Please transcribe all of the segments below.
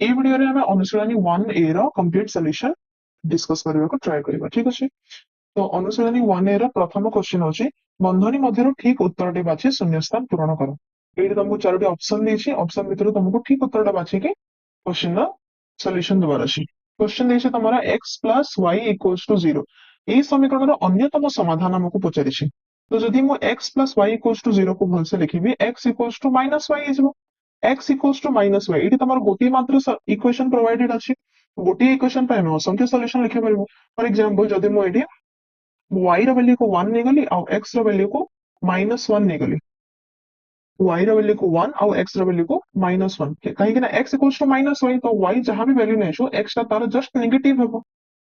ए video रे हमें अनुशीलनी 1A रो कंप्लीट सॉल्यूशन डिस्कस करबा को ट्राई करबा ठीक अछि। तो अनुशीलनी 1A रो प्रथम क्वेश्चन होची बंधनी मध्यरु ठीक उत्तरटी बाछि शून्यस्थान पूरण करो। एठी तुमको चारोटी ऑप्शन देछि, ऑप्शन भितर तुमको ठीक उत्तरटा बाछि के क्वेश्चन रो सॉल्यूशन दबार अछि। क्वेश्चन देछि तमरा x + y = 0 एई समीकरण रो अन्यतम समाधान हमको पचारिछि। तो जदि मो x + y = 0 को भलसे लिखिबि x = -y इजबो x = -y एठी तमर गोटी मात्र इक्वेशन प्रोवाइडेड अछि। गोटी इक्वेशन पे हम असंख्य सॉल्यूशन लिखे परबो। फॉर एग्जांपल जदि मो एठी y रो वैल्यू को 1 नेगली आ x रो वैल्यू को -1 नेगली, y रो वैल्यू को 1 और x रो वैल्यू को -1 कहीं कि ना x = -y तो y जहां भी वैल्यू नेछो x ता तार जस्ट नेगेटिव हेबो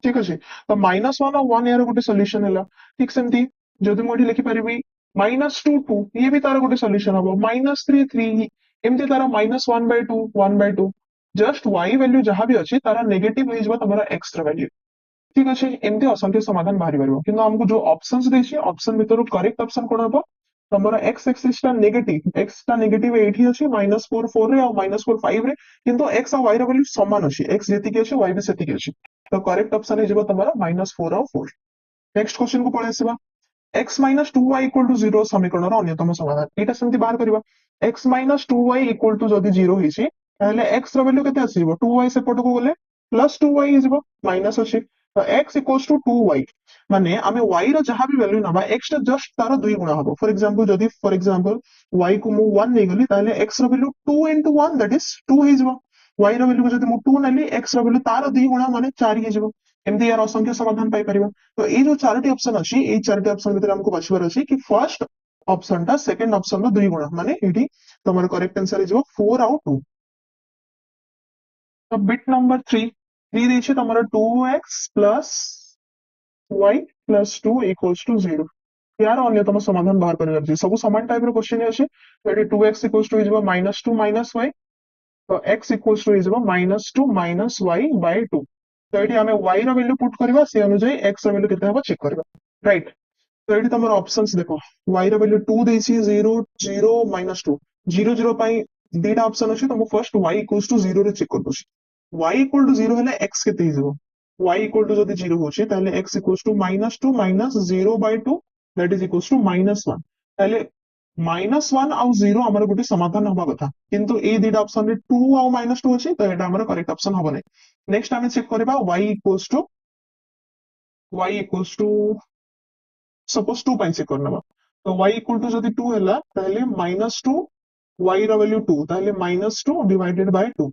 ठीक अछि। तो -1 और 1 यार गोटे सॉल्यूशन हैला। ठीक सेमती जदि मो एठी लिखि परिबी -2 2 ये भी तार गोटे सॉल्यूशन हबो, -3 3 एमती तार -1/2 1/2 जस्ट y वैल्यू जहां भी अछि तार नेगेटिव हो जबो तमरा x रो वैल्यू ठीक अछि। एमती असंख्य समाधान बाहरी परबो किंतु हमको जो ऑप्शंस देछि ऑप्शन भितर करेक्ट ऑप्शन कोन हबो तमरा x एक्सिस ता नेगेटिव, x ता नेगेटिव एठी अछि -4 4 रे और -4 5 रे किंतु x और y रो वैल्यू समान अछि, x जेति के अछि y भी सेति के अछि। तो करेक्ट ऑप्शन हे जबो तमरा -4 और 4। नेक्स्ट क्वेश्चन को पळे आसीबा x - 2y = 0 समीकरण रो अन्यतम समाधान एटा सेमती बाहर करबा। x - 2y = जदि 0 हिछि ताहले x रो वैल्यू केते आसीबो 2y सेपट को गले +2y हिजबो माइनस अछि। तो x = 2y माने आमे y रो जहां भी वैल्यू नबा x ता जस्ट तार 2 गुणा हबो। फॉर एग्जांपल y को मु 1 नै गली ताहले x रो वैल्यू 2 * 1 दैट इज 2 हिजबो। y रो वैल्यू को जदि मु 2 नली x रो वैल्यू तार 2 गुणा माने 4 हिजबो। एमती यार असंख्य समाधान पाई परिबा। तो ए जो चारोटी ऑप्शन अछि ए चारोटी ऑप्शन भितर हमको बाछिबार अछि कि फर्स्ट ऑप्शन ता सेकंड ऑप्शन रो 2 गुणा माने एठी तमर करेक्ट आंसर इज 4 और 2। तो बिट नंबर 3 देछि तमरा 2x + y + 2 = 0 यार अन्यतम समाधान बाहर करिवार छै। सब समान टाइप रो क्वेश्चन अछि। तो एठी 2x = -2 -y तो x = -2 -y/2 तो एठी हमें y रो वैल्यू पुट करबा से अनुसार x रो वैल्यू केते हबो चेक करबा राइट। तो एठी तमर ऑप्शंस देखो y रो वैल्यू 2 देछि 0 0 -2 0 0 पाई दीटा ऑप्शन अछि। तो मु फर्स्ट y = 0 रे चेक करदोछि। y = 0 हेले x केते हिजबो y = जदि 0 होछि ताले x = -2 - 0/2 that is equals to -1 ताले -1 और 0 हमर गोटे समाधान हबा कथा किंतु ए दीटा ऑप्शन रे 2 और -2 अछि तो एटा हमर करेक्ट ऑप्शन हबो नै। नेक्स्ट हमें चेक करबा सपोज 2 पाई चेक करनबा। तो y = जदि 2 हैला ताले -2 y रो वैल्यू 2 ताले -2 divided by 2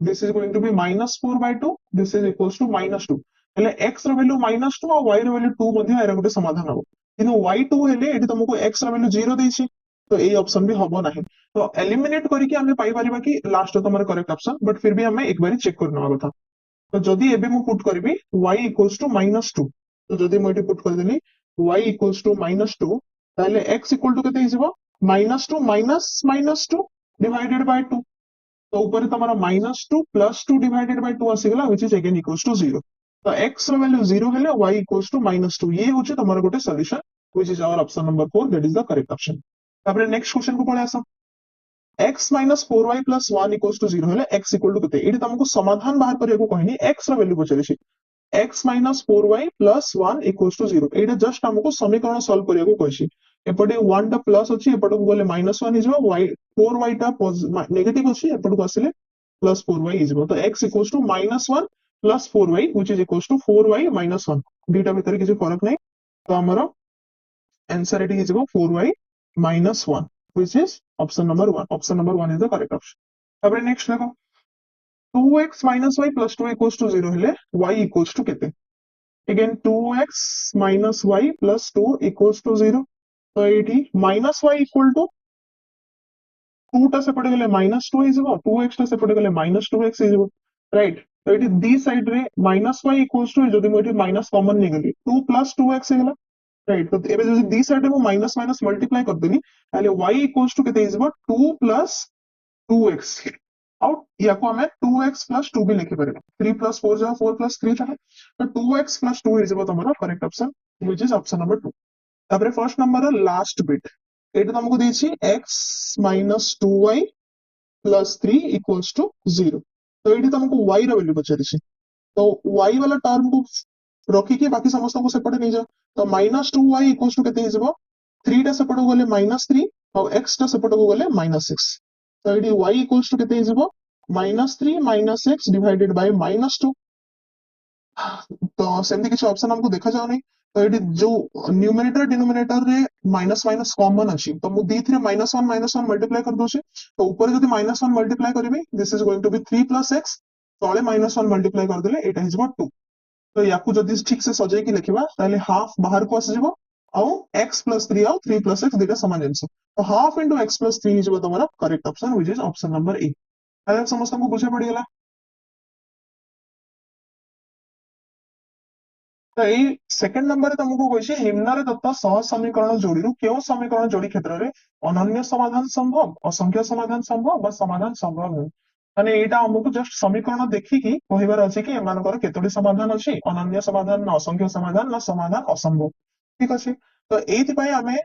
this is going to be -4/2 this is equals to -2 हेले x रो वैल्यू -2 और y रो वैल्यू 2 मध्ये एरा गोटे समाधान हबो किंतु y2 हेले एठी तुमको x रो वैल्यू 0 देछि तो ए ऑप्शन भी हबो नाही। तो एलिमिनेट करिके हमें पाई परिबा कि लास्ट तमर करेक्ट ऑप्शन बट फिर भी हमें एक बारी चेक करनवा कथा। तो जदि एबे मु पुट करबी y = -2 तो जदि मु एठी पुट कर देली y = -2 ताले x = केते हिजबो -2 -2 डिवाइडेड बाय 2 तो ऊपर तमरा -2 + 2 डिवाइडेड बाय 2 आसीगला which is again equals to 0। तो x रो वैल्यू 0 हेले y = -2 ये होचे तमरा गोटे solution which is our option number 4 that is the correct option. तापर नेक्स्ट क्वेश्चन को पळे आसा x - 4y + 1 = 0 हेले x = केते एठी तुमको समाधान बाहर करिया को कहनी x रो वैल्यू पचरिछि x - 4y + 1 = 0 एटा जस्ट हमको समीकरण सॉल्व करिया को कहछि। एपटे 1 टा प्लस अछि एपटे को गले -1 हिजबो y 4y टा नेगेटिव अछि एपटे को आसिले +4y हिजबो। तो x = -1 + 4y which is equals to 4y - 1 दीटा भीतर किछि फरक नै। तो हमरो आंसर एटी हिजबो 4y - 1 which is option number 1 option number 1 is the correct option. तापर नेक्स्ट देखो 2x - y + 2 = 0 हेले y = केते अगेन 2x - y + 2 = 0 तो एठी -y = 2 टा सेपटे गले -2 हिजबो 2x टा सेपटे गले -2x हिजबो राइट। तो एठी दी साइड रे -y = जदि मु एठी माइनस कॉमन नै गली 2 + 2x हेला राइट। तो एबे जदि दी साइड रे मु माइनस माइनस मल्टीप्लाई कर देली ताले y = केते हिजबो 2 + 2x और याको हमें 2x + 2 भी लिखि परिबा 3 + 4 जा 4 + 3 था तो 2x + 2 हिजबो तमरा correct option which is option number 2। तापर फर्स्ट नंबर लास्ट बिट एटा तुमको देछि x - 2y + 3 = 0 तो ये तुमको y रो वैल्यू पचारिछि तो y वाला टर्म को रखिकी बाकी समस्त को सेपटे नहीं जाओ तो -2y इक्वल्स टू केते हिजबो 3 टा सेपट को गले -3 और x टा सेपट को गले -6 तो ये y इक्वल्स टू केते हिजबो -3 - x डिवाइडेड बाय -2 तो सेमती किसी ऑप्शन हमको देखा जाओ नहीं तो ये जो न्यूमरेटर डिनोमिनेटर रे माइनस माइनस कॉमन अच्छी तो मु दी थ्री -1 मल्टीप्लाई कर दूसरी तो ऊपर जब -1 मल्टीप्लाई करी this is going to be 3 + x तले -1 मल्टीप्लाई कर देले एटा हिजबो 2 तो याकू जदि ठीक से सजाई की लिखिबा ताले हाफ बाहर को आसीजबो आउ x + 3 आउ 3 + x दुटा समान जिंस तो हाफ इनटू x + 3 हिजबो तमरा correct option which is option number A आया समस्त को बुझे पड़ी गेला तो यही सेकंड नंबर रे तुमको कहिछि निम्न रे दत्त सह समीकरण जोड़ी रु केउ समीकरण जोड़ी क्षेत्र रे अनन्य समाधान संभव असंख्य समाधान संभव बा समाधान संभव नहीं माने एटा हमको जस्ट समीकरण देखिकी कहिबार अछि कि एमानकर केतोडी समाधान अछि अनन्य समाधान ना असंख्य समाधान ना समाधान असंभव ठीक अछि तो एथि पय हमें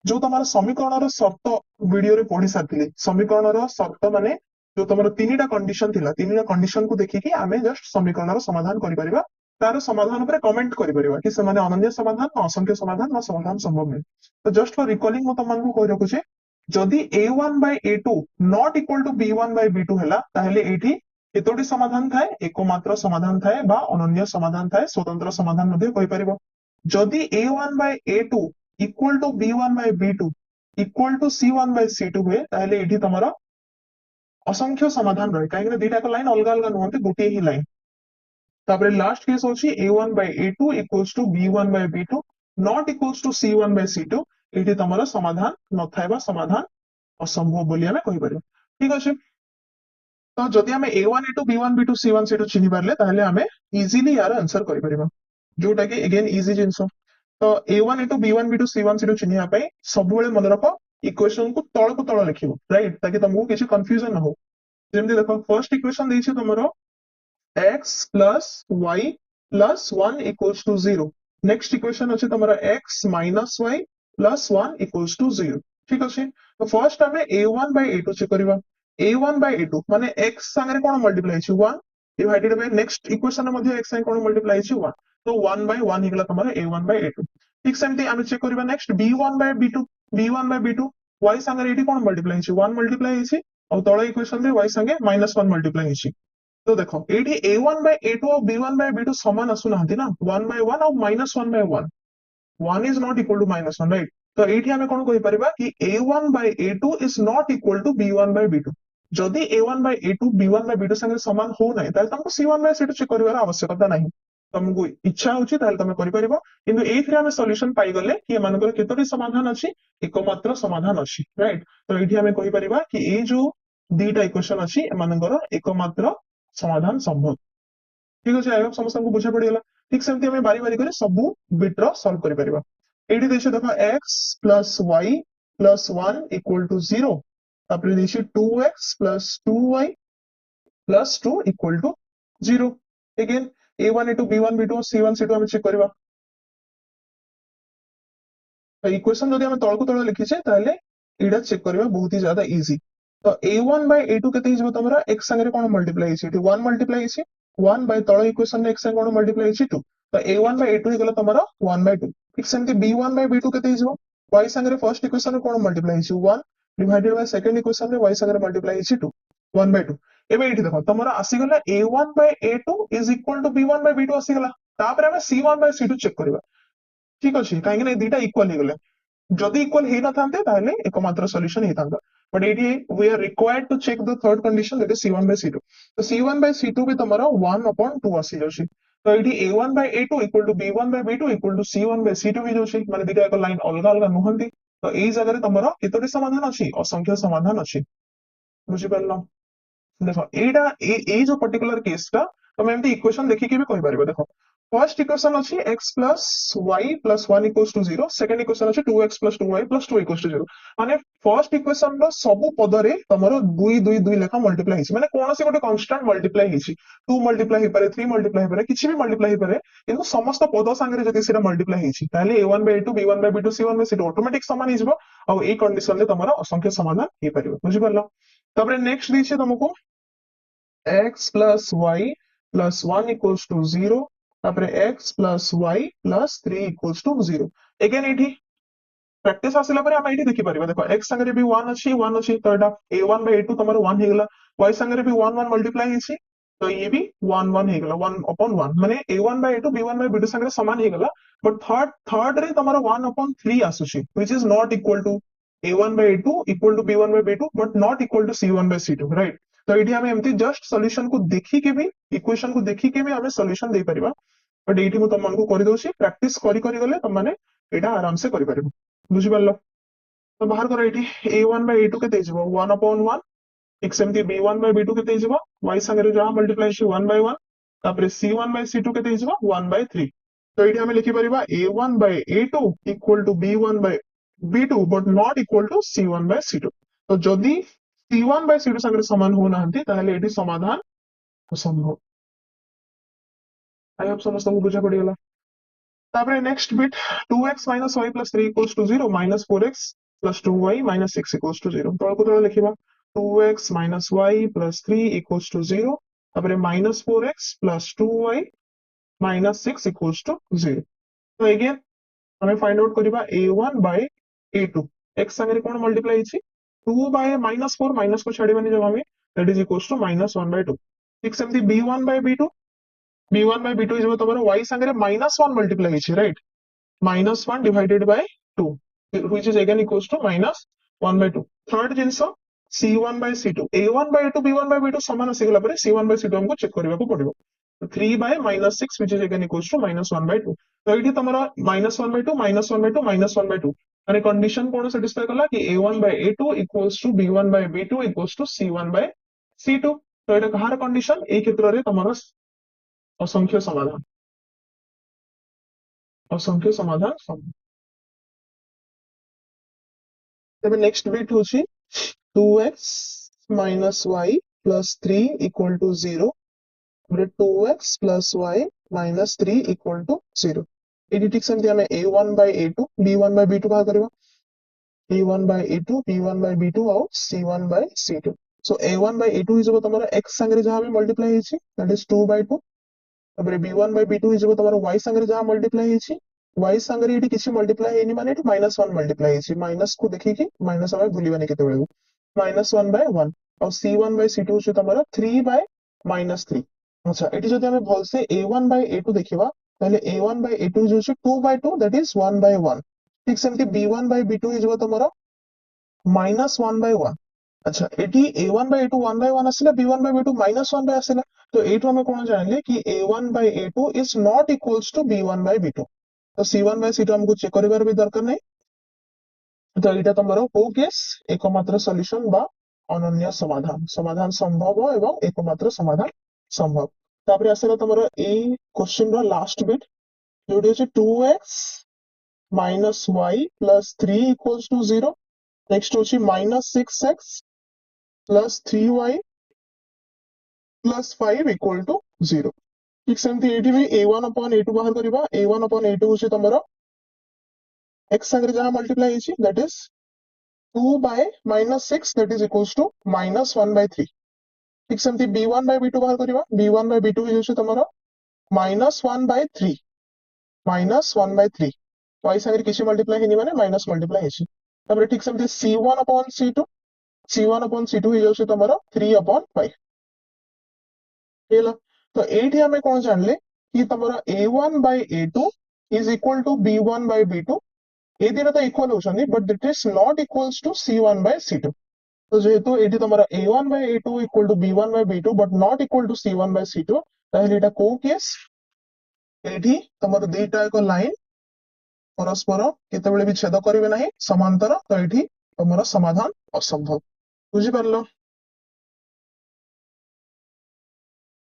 जो तमार समीकरण रो शर्त वीडियो रे पढी सारथिले समीकरण रो शर्त माने जो तमार तीनटा कंडीशन थिला तीनटा कंडीशन को देखिकी हमें जस्ट समीकरण रो समाधान करि परिबा तार समाधान पर कमेंट करि परिबा कि से माने अनन्य समाधान ना असंख्य समाधान ना समाधान संभव नहीं तो जस्ट फॉर रिकॉलिंग म तमन को कहि रखुछे जदि a1 by a2 not equal to b1 by b2 हैला ताहले एठी केतोडी समाधान थाए एकमात्र समाधान थाए बा अनन्य समाधान थाए स्वतंत्र समाधान मध्ये कहि परिबो जदि a1 by a2 equal to b1 by b2 equal to c1 by c2 हुए ताहले एठी तमरा असंख्य समाधान रहे काहे कि दुईटा को लाइन अलग अलग नहते गोटे ही लाइन तापरे लास्ट केस होची a1 by a2 equals to b1 by b2 not equals to c1 by c2 एठी तमरा समाधान न थाएबा समाधान असंभव बोली हमें कहि परिबो ठीक अछि तो जदि हमें a1 a2 b1 b2 c1 c2 चिन्हि Parle ताहले हमें इजीली यार आंसर करि परिबो जोटा कि अगेन इजी जिंसो तो a1 a2 b1 b2 c1 c2 चिन्हिया पई सब बेले मन रखो इक्वेशन को तळ लिखिबो राइट ताकि तुमको किसी कंफ्यूजन न हो जेमति देखो फर्स्ट इक्वेशन देछि तुमरो x plus y plus 1 equals to 0 next equation अछि तमरा x minus y plus 1 equals to 0 ठीक अछि तो फर्स्ट हमें a1 by a2 चेक करबा a1 by a2 माने x संगे कोन मल्टीप्लाई छि 1 डिवाइडेड बाय नेक्स्ट इक्वेशन मध्ये x संगे कोन मल्टीप्लाई छि 1 तो 1 by 1 हिगला तमरा a1 by a2 ठीक सेमती हमें चेक करबा next b1 by b2 y संगे एठी कोन मल्टीप्लाई छि 1 मल्टीप्लाई छि और तळे इक्वेशन रे y संगे -1 मल्टीप्लाई छि तो देखो एठी a1 by a2 और b1 by b2 समान आसु नाहंती ना 1 by 1 और -1 by 1 1 is not equal to -1 right तो एठी हमें कोन कहि परिबा कि a1 by a2 is not equal to b1 by b2 जदि a1 by a2 b1 by b2 संगे समान हो नै ताले तुमको c1 by c2 चेक करिवार आवश्यकता नाही तुमको इच्छा होची ताले तुम करि परिबो किंतु एथि हमें सॉल्यूशन पाई गले कि एमानकर केतोटी समाधान अछि एकमात्र समाधान अछि राइट तो एठी हमें कहि परिबा कि ए जो दीटा इक्वेशन अछि एमानकर एकमात्र समाधान संभव ठीक अछि आई होप समस्त को बुझा पड़ियला ठीक सेमती हमें बारी बारी करे सब बिट रो सॉल्व करि परिबा एठी देछे देखो x + y + 1 = 0 तापर देछे 2x + 2y + 2 = 0 again a1 a2 b1 b2 c1 c2 हमें चेक करबा तो इक्वेशन जदि हमें तळ को तळ लिखि छे ताले एडा चेक करबा बहुत ही ज्यादा इजी तो a1 by a2 केते हिजबो तमरा x संगे कोन मल्टीप्लाई छि 1 मल्टीप्लाई छि 1 by तळ इक्वेशन में x संगे कोन मल्टीप्लाई छि 2 तो a1 by a2 हिगला तमरा 1 by 2 ठीक सेमती b1 by b2 केते हिजबो y संगे फर्स्ट इक्वेशन में कोन मल्टीप्लाई छि 1 डिवाइडेड बाय सेकंड इक्वेशन में y संगे मल्टीप्लाई छि 2 1 by 2 एबे एठी देखो तमरा आसी गला a1 by a2 = b1 by b2 आसी गला तापर हमें c1 by c2 चेक करबा ठीक अछि काहे कि दीटा इक्वल हे गले जदि इक्वल हे न थांते ताहले एकमात्र सॉल्यूशन हे थांता बट एटी we are required to check the third condition that is c1 by c2 तो c1 by c2 भी तमरा 1/2 आसी जोशी तो eighty a1 by a2 = b1 by b2 = c1 by c2 भी जोशी माने दिटा एक लाइन अलग अलग नहंती तो एई जगह रे तमरा केतोटी समाधान अछि असंख्य समाधान अछि बुझि परलो देखो एटा ए जो पर्टिकुलर केस टा तमे एमती इक्वेशन देखि के भी कहि परिबो देखो फर्स्ट इक्वेशन अछि x + y + 1 = 0 सेकंड इक्वेशन अछि 2x + 2y + 2 = 0 माने फर्स्ट इक्वेशन रो सब पद रे तमरो 2 2 2 लेखा मल्टीप्लाई हिछि माने कोनोसी गोटे कांस्टेंट मल्टीप्लाई हिछि 2 मल्टीप्लाई हे पारे 3 मल्टीप्लाई हे पारे किछि भी मल्टीप्लाई हे पारे किंतु समस्त पद संगे जदि सेटा मल्टीप्लाई हिछि ताले a1 by a2 b1 by b2 c1 by c2 automatic समान हिजबो और ए कंडीशन ले तमरो असंख्य समाधान हे परिबो बुझि परलो तबरे नेक्स्ट दिछि तुमको x plus y plus 1 equals to 0 तापर x plus y plus 3 equals to 0 again एठी प्रैक्टिस आसिला परे हम एठी देखि परिबा देखो x संगे भी 1 अछि तो एटा a1 by a2 तमरो 1 हे गेला y संगे भी 1 1 मल्टीप्लाई हेछि तो ये भी 1 1 हे गेला 1 upon 1 माने a1 by a2 b1 by b2 संगे समान हे गेला बट थर्ड रे तमरो 1 upon 3 आसुछि which is not equal to a1 by a2 equal to b1 by b2 but not equal to c1 by c2 right तो एठी हम एमती जस्ट सॉल्यूशन को देखि के भी इक्वेशन को देखि के भी हमें सॉल्यूशन दे परिबा बट एठी मु तमन को करि दोछि प्रैक्टिस करि करि गले तम माने एटा आराम से करि परिबो बुझि पारलो तो बाहर करो एठी a1 by a2 केते हिजबो 1 upon 1 एक सेमती b1 by b2 केते हिजबो y संगे जहा मल्टीप्लाई छि 1 by 1 तापर c1 by c2 केते हिजबो 1 by 3 तो एठी हम लिखि परिबा a1 by a2 equal to b1 by b2 but not equal to c1 by c2 तो जदी c1 by c2 संगे समान हो नाहंती ताहले एठी समाधान असंभव आई होप समस्त को बुझा पड़ी गला तापर next bit 2x minus y plus 3 equals to 0 minus 4x plus 2y minus 6 equals to 0 तो को लिखिबा 2x minus y plus 3 equals to 0 तापर minus 4x plus 2y minus 6 equals to 0 तो अगेन हमें फाइंड आउट करिबा a1 by a2 x संगे कोन multiply छि 2 by minus 4 minus को छाड़ीबानी जब हमें that is equals to minus 1 by 2 ठीक सेमती b1 by b2 b1 by b2 is तमरो y संगे minus 1 मल्टीप्लाई छि right minus 1 divided by 2 which is again equals to minus 1 by 2 third jeans c1 by c2 a1 by a2 b1 by b2 समान आसीगला परे c1 by c2 हमको check करबा को पड़िबो 3 by minus 6 which is again equals to minus 1 by 2 तो एठी तमरा minus 1 by 2 minus 1 by 2 minus 1 by 2 माने condition कोन satisfy करला कि a1 by a2 equals to b1 by b2 equals to c1 by c2 तो एटा कहार condition ए क्षेत्र रे तमरा असंख्य समाधान संभव तबे नेक्स्ट बिट होची 2x minus y plus 3 equal to 0 और 2x plus y minus 3 equal to 0 AD ठीक सेमती हमें a1 by a2 b1 by b2 बाहर करबा a1 by a2 b1 by b2 और c1 by c2 so a1 by a2 is तमरा x संगे जहां में मल्टीप्लाई हिची दैट इज 2 by 2 तबरे b1 by b2 इज तमरा y संगे जहां मल्टीप्लाई हिची y संगे एटी किछि मल्टीप्लाई हेनी माने एटी -1 मल्टीप्लाई हिची माइनस को देखि कि माइनस हमें भूलिबानी केते बेले -1 by 1 और c1 by c2 छु तमरा 3 by -3 अच्छा एटी जदि हमें भल से a1 by a2 देखिबा ताले a1 by a2 जो छु 2 by 2 दैट इज 1 by 1 ठीक सेमती b1 by b2 is तमरा -1 by 1 अच्छा एटी a1 by a2 1 by 1 आसिला b1 by b2 -1 by आसिला तो एठो हमें कोन जानले कि a1 by a2 is not equals to b1 by b2 तो c1 by c2 हमको चेक करिवार भी दरकार नै तो एटा तमरो को केस एकमात्र सॉल्यूशन बा अनन्य समाधान संभव एवं एकमात्र समाधान संभव तापर आसेला तमरो ए क्वेश्चन रो लास्ट बिट जोडी होचे 2x minus y plus 3 equals to 0 next होची minus 6x plus 3y plus 5 equal to 0 ठीक सेमती एठी भी a1 upon a2 बाहर करिबा a1 upon a2 होची तमरो x संगे जहां मल्टीप्लाई हिची that is 2 by -6 that is equals to -1 by 3 ठीक सेमती b1 by b2 बाहर करिबा b1 by b2 होची तमरो -1 by 3 -1 by 3 y संगे किछि मल्टीप्लाई हेनी माने माइनस मल्टीप्लाई हिची तबरे ठीक सेमती c1 upon c2 हो जाउछ तमरो 3 upon 5 हेला तो एठी हमें कोन जानले कि तमरो a1 by a2 is equal to b1 by b2 ए दिना तो इक्वल होछनी but that is not equals to c1 by c2 तो जेहेतु एठी तमरो a1 by a2 equal to b1 by b2 but not equal to c1 by c2 ताहले एटा को केस एठी तमरो दुईटा एक लाइन परस्पर केतेबेले भी छेद करिवे नाही समांतर तो एठी तमरो समाधान असंभव बुझी परलो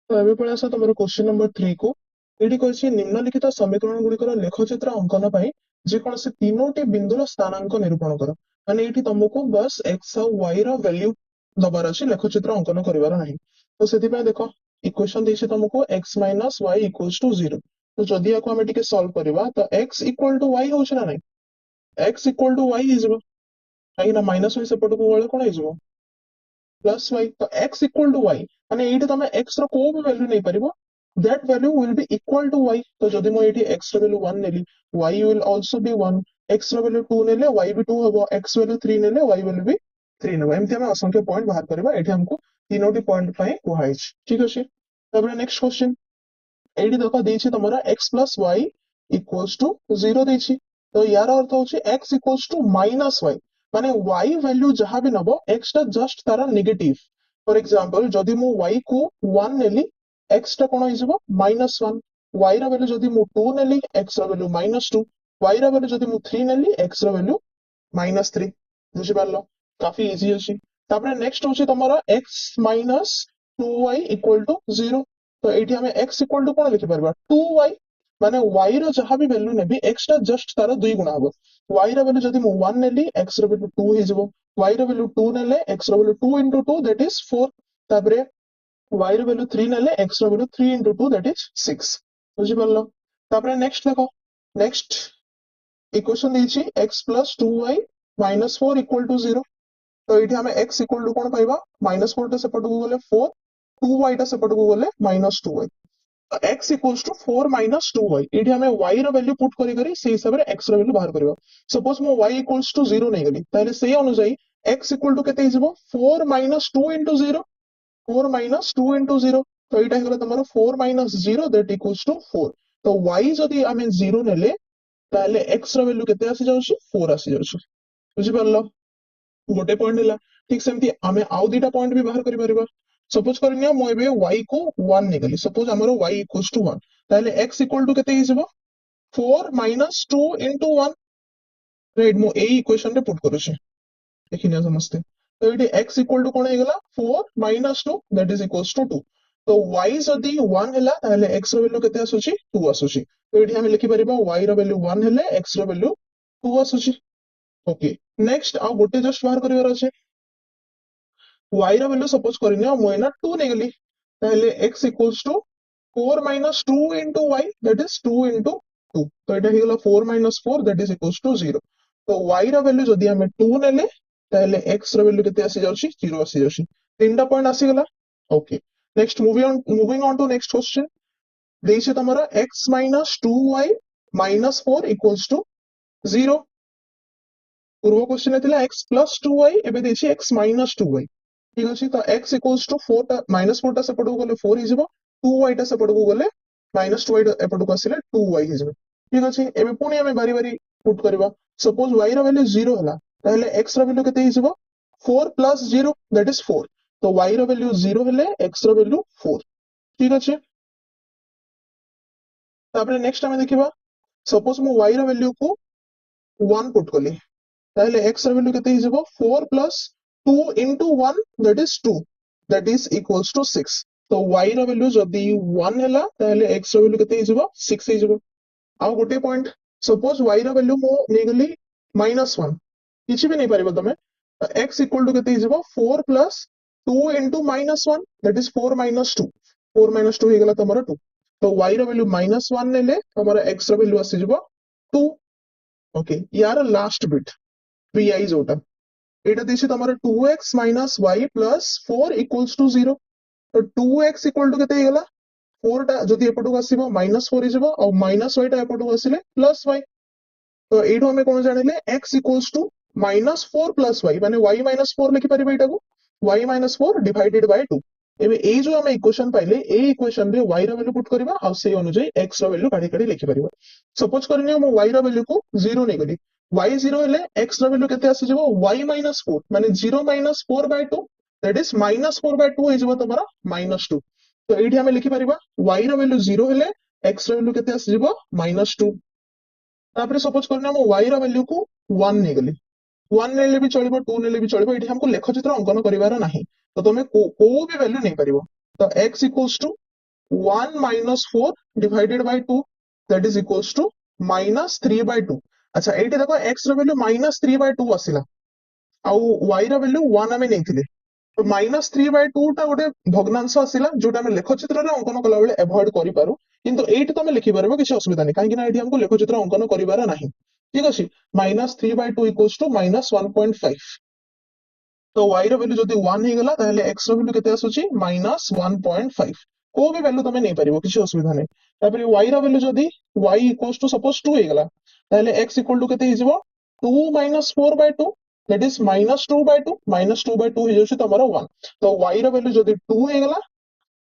तो एबे पळे आसा तमरो क्वेश्चन नंबर 3 को एठी कहछि निम्नलिखित समीकरण गुडिकर लेखचित्र अंकन पई जे कोनसे तीनोटी बिंदुर स्थानांक निरूपण कर माने एठी तुमको बस x और y रो वैल्यू दबार अछि लेखचित्र अंकन करिवार नाही तो सेति पय देखो इक्वेशन देछि तुमको x - y = 0 तो जदि याको हमें टिके सॉल्व करबा तो x = y होछ ना नाही x = y हिजबो काई ना माइनस y सेपट को गळे कोन हिजबो प्लस y तो x = y माने एठी तमे x रो को भी वैल्यू नहीं परिबो that value will be equal to y तो जदि मो एठी x रो वैल्यू 1 नेली y will also be 1 x रो वैल्यू 2 नेले y भी 2 हबो x वैल्यू 3 नेले y वैल्यू भी 3 नेबो एमति हम असंख्य पॉइंट बाहर करबा एठी हमको तीनोटी पॉइंट पई कुहाइछ ठीक अछि तबरे नेक्स्ट क्वेश्चन एठी देखो देछि तमरा x plus y equals to 0 देछि तो यार अर्थ होछि x equals to minus y माने y वैल्यू जहां भी नबो x टा just Tara negative for example जदि मु y को 1 नेली x टा कोन हिजबो -1 y रा वैल्यू जदि मु 2 नेली x रा वैल्यू -2 y रा वैल्यू जदि मु 3 नेली x रा वैल्यू -3 बुझि पारलो काफी इजी अछि तापरे नेक्स्ट होछि तमरा x minus 2y equal to 0 तो एठी हमें x equal to कोन लिखि परबा 2y माने y रो जहां भी वैल्यू नेबी x टा जस्ट तारा 2 गुणा हबो y रो वैल्यू जदि मु 1 नेली x रो वैल्यू 2 हिजबो y रो वैल्यू 2 नेले x रो वैल्यू 2 into 2 that is 4 तापरे y रो वैल्यू 3 नेले x रो वैल्यू 3 into 2 that is 6 बुझि परलो तापरे नेक्स्ट देखो नेक्स्ट इक्वेशन देछि x plus 2y minus 4 equal to 0 तो एठी हमें x equal to कोन पाइबा -4 टा सेपट को गले 4 2y टा सेपट को गले -2y तो x equals to 4 minus 2y एठी हमें y रो वैल्यू पुट करी करी से हिसाब रे x रो वैल्यू बाहर करबा सपोज मो y equals to 0 नै गली ताले सेही अनुसार x equal to केते हिजबो 4 minus 2 into 0 4 minus 2 into 0 तो एटा हेगला तमरो 4 minus 0 that equals to 4 तो y जदी हमें 0 नेले ताले x रो वैल्यू केते आसी जाउची 4 आसी जाउची बुझि परलो गोटे पॉइंट हला ठीक सेमती हमें आउ दीटा पॉइंट भी बाहर करि परिबा सपोज करनिया मो एबे y को 1 नेगली सपोज हमरो y इक्वल्स टू 1 ताले x इक्वल टू केते हिजबो 4 minus 2 into 1 राइट मो ए इक्वेशन रे पुट करूछे देखिनिया समझते तो एटी x इक्वल टू कोन हेगला 4 minus 2 that is equals to 2 तो y जदी 1 हला ताले x रो वैल्यू केते आसुची 2 आसुची तो एटी हम लिखि परिबा y रो वैल्यू 1 हले x रो वैल्यू 2 आसुची ओके नेक्स्ट आ गोटे जस्ट बाहर करिवार अछि y रो वैल्यू सपोज करनिया मो एना 2 नेगली ताले x equals to 4 minus 2 into y that is 2 into 2 तो एटा हेगला 4 minus 4 that is equals to 0 तो y रो वैल्यू जदी हमें 2 नेले ताले x रो वैल्यू केते आसी जाउची 0 आसी जाउची तीनटा पॉइंट आसी गला okay next moving on to next question देइछे तमरा x minus 2y minus 4 equals to 0 पूर्व क्वेश्चन थिला x plus 2y एबे देछि x minus 2y ठीक अछि तो x equals to 4 टा -4 टा सेपट को गले 4 हिजबो 2y टा सेपट को गले -2y एपट को आसिले 2y हिजबो ठीक अछि एबे पुनी हमें बारी बारी पुट करबा सपोज y रो वैल्यू 0 हला ताले x रो वैल्यू केते हिजबो 4 plus 0 that is 4 तो y रो वैल्यू 0 हले x रो वैल्यू 4 ठीक अछि तापरे नेक्स्ट हमें देखिबा सपोज मो y रो वैल्यू को 1 पुट कली ताले x रो वैल्यू केते हिजबो 4 plus 2 into 1 that is 2 that is equals to 6 तो y रो वैल्यू जदी 1 हला ताले x रो वैल्यू केते हिजबो 6 हिजबो आ गोटे पॉइंट सपोज y रो वैल्यू मो नेगली -1 किछि भी नहीं परिबो तमे x इक्वल टू केते हिजबो 4 plus 2 into -1 that is 4 minus 2 4 minus 2 हेगला तमरो 2 तो y रो वैल्यू -1 नेले तमरो x रो वैल्यू आसी जबो 2 ओके यार लास्ट बिट vi जोटा एटा देछि तमरो 2x minus y plus 4 equals to 0 तो 2x equal to केते हेगला 4 टा जदी एपटो आसीबो -4 हिजबो और -y टा एपटो आसीले +y तो एठो हमें कोन जानिले x equals to -4 plus y माने y -4 लिखि परिबे एटा को y -4 divided by 2 एबे ए जो हमें इक्वेशन पाइले ए इक्वेशन रे y रो वैल्यू पुट करबा और से अनुसार x रो वैल्यू काढी काढी लिखि परिबा सपोज करनियो मो y रो वैल्यू को 0 नै गली y 0 हेले x रो वैल्यू केते आसी जबो y -4 माने 0 -4 by 2 दैट इज -4 by 2 हिजबो तमरा -2 तो एठी हमें लिखि परिबा y रो वैल्यू 0 हेले x रो वैल्यू केते आसी जबो -2 तापरे सपोज करनियो मो y रो वैल्यू को 1 नै गली 1 नेले भी चलिबो 2 नेले भी चलिबो एठी हमको लेखचित्र अंकन करिवार नाही तो तमे को भी वैल्यू नहीं परिबो तो x equals to 1 minus 4 divided by 2 that is equals to -3 by 2 अच्छा एठी देखो x रो वैल्यू -3 by 2 आसिला आ y रो वैल्यू 1 हमें नेथिले तो -3 by 2 टा गोटे भग्नांश आसिला जोटा हम लेखचित्र रे अंकन कला बेले अवॉइड करि पारू किंतु एठी तमे लिखि परबो किछ असुविधा नै काहे कि ना एठी हमको लेखचित्र अंकन करिवार नाही ठीक अछि -3 by 2 equals to -1.5 तो y ର वैल्यू जदी 1 हे गला ताहले x ର वैल्यू केते आसुची -1.5 को भी वैल्यू तमे नै परिबो किछि असुविधा नै तापर y ର वैल्यू जदी y इक्वल्स टू सपोज 2 हे गला ताहले x इक्वल टू केते हिजबो 2 - 4/2 दैट इज -2/2 -2/2 हे जउछि तमरो 1 तो y ର वैल्यू जदी 2 हे गला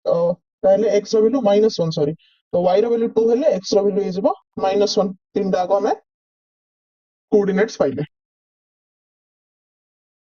ताहले x ର वैल्यू -1 सॉरी तो y ର वैल्यू 2 हेले x ର वैल्यू हिजबो -1 तीन दागो हमें कोऑर्डिनेट्स पाइले